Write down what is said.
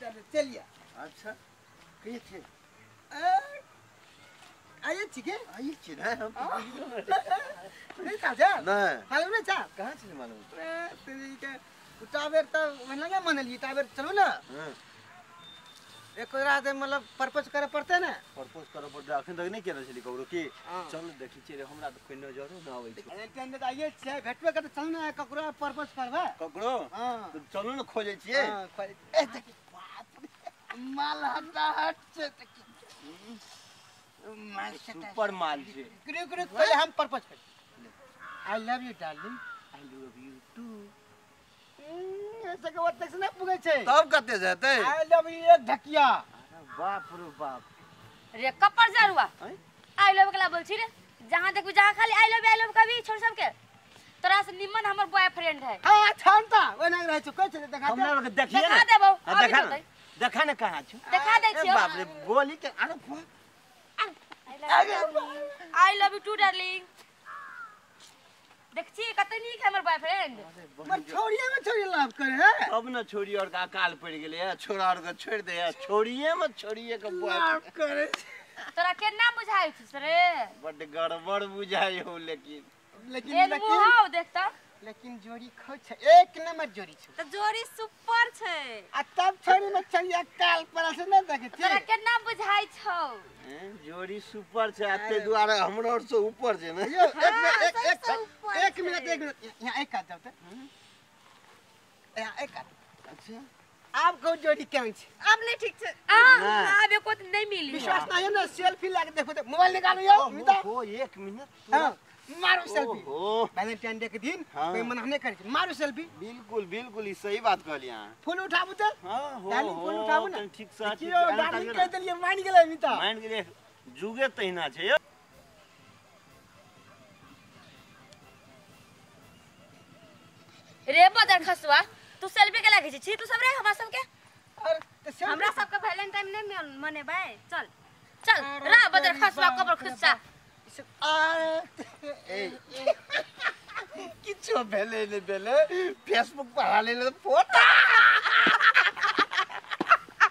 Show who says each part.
Speaker 1: चलिए।
Speaker 2: अच्छा कहिए थे
Speaker 1: आइए ठीक है
Speaker 2: आइए चिन्ह हम
Speaker 1: नहीं चाचा
Speaker 2: नहीं
Speaker 1: मालूम नहीं चा
Speaker 2: कहाँ से मालूम
Speaker 1: तेरी के टावर तो मैंने क्या मान ली टावर चलो ना एक रात मतलब परपस करे पड़ते ना
Speaker 2: परपोज करे पड़ते अखन तक नहीं केना छली ककरो की चल देखि छिरे हमरा त कोइ नजरो न आबै छै
Speaker 1: एटेंड त आइए छै भेटबे कर चल ना ककरो परपस करबा
Speaker 2: ककरो हां तो चलो न खोजे छिए
Speaker 1: हां ए देखि बाप रे माल हट छै माल
Speaker 2: सुपर माल छै
Speaker 1: करे पहले हम परपस कर I love you darling I love you too ऐसे के बात तक ना पुगे छै
Speaker 2: तब कते जते
Speaker 1: आई लव यू एक ढकिया
Speaker 2: अरे बाप रे बाप
Speaker 3: रे कपर जरुआ आई लव केला बोल छी रे जहां देखबी जहां खाली आई लव कभी छोड़ सबके तोरा से निमन हमर बॉयफ्रेंड है
Speaker 1: हां छानता ओए नहीं रह छ कोइ छ देखा
Speaker 2: हमरा लोग देखिए ना
Speaker 3: देखा देबो
Speaker 2: देखा ना कहां छ
Speaker 3: देखा दै छियो
Speaker 2: बाप रे गोली के अरे
Speaker 3: I love you too darling देख छी कते नीक हमर बॉयफ्रेंड
Speaker 1: मर छोड़िए में छोड़ी लाभ करे है
Speaker 2: अब न छोड़ी और का काल पड़ गेले है छोरा और के छोड़ दे है छोड़िए मत छोड़िए के
Speaker 1: लाभ करे
Speaker 3: तोरा केना बुझाई छ रे
Speaker 2: बड गड़बड़ बुझाई हो लेकिन
Speaker 3: मुहाव देख त
Speaker 1: लेकिन जोड़ी खो छ एक नंबर जोड़ी छ
Speaker 3: त जोड़ी सुपर छै
Speaker 1: आ तब छोड़ी में चलिया काल पर से न देखे छी
Speaker 3: तोरा केना बुझाई छौ
Speaker 2: जोड़ी सुपर छै आते दुआरे हमरो और से ऊपर छै ना
Speaker 1: एक मिनट यहाँ एक काट जाओ तो यहाँ एक काट अच्छा आप को जोड़ी क्या है
Speaker 3: अब नहीं ठीक छै अब एको नहीं मिली
Speaker 1: विश्वास नहीं है ना सेल्फी लाके देखो तो मोबाइल निकालो यो मिता
Speaker 2: ओ 1 मिनट
Speaker 1: हां मारो सेल्फी वैलेंटाइन डे के दिन कोई मना नहीं करे मारो सेल्फी
Speaker 2: बिल्कुल बिल्कुल ई सही बात कहली हां
Speaker 1: फोन उठाबू तो
Speaker 2: हां हो
Speaker 1: फोन उठाबू ना
Speaker 2: ठीक से
Speaker 1: कियो डार्लिंग कह देलिए मान गेलै मिता
Speaker 2: मान गेलै जुगे तहिना छै यो
Speaker 3: रे बदर खसवा तू सेल्फी के लागे छी तू सब रे हमरा सब के
Speaker 1: अरे तो
Speaker 3: हमरा सब के वैलेंटाइन नहीं मनेबै चल चल रा बदर खसवा कबर खुस्सा
Speaker 2: किछो भेले ने भेले फेसबुक पर हाले फोटो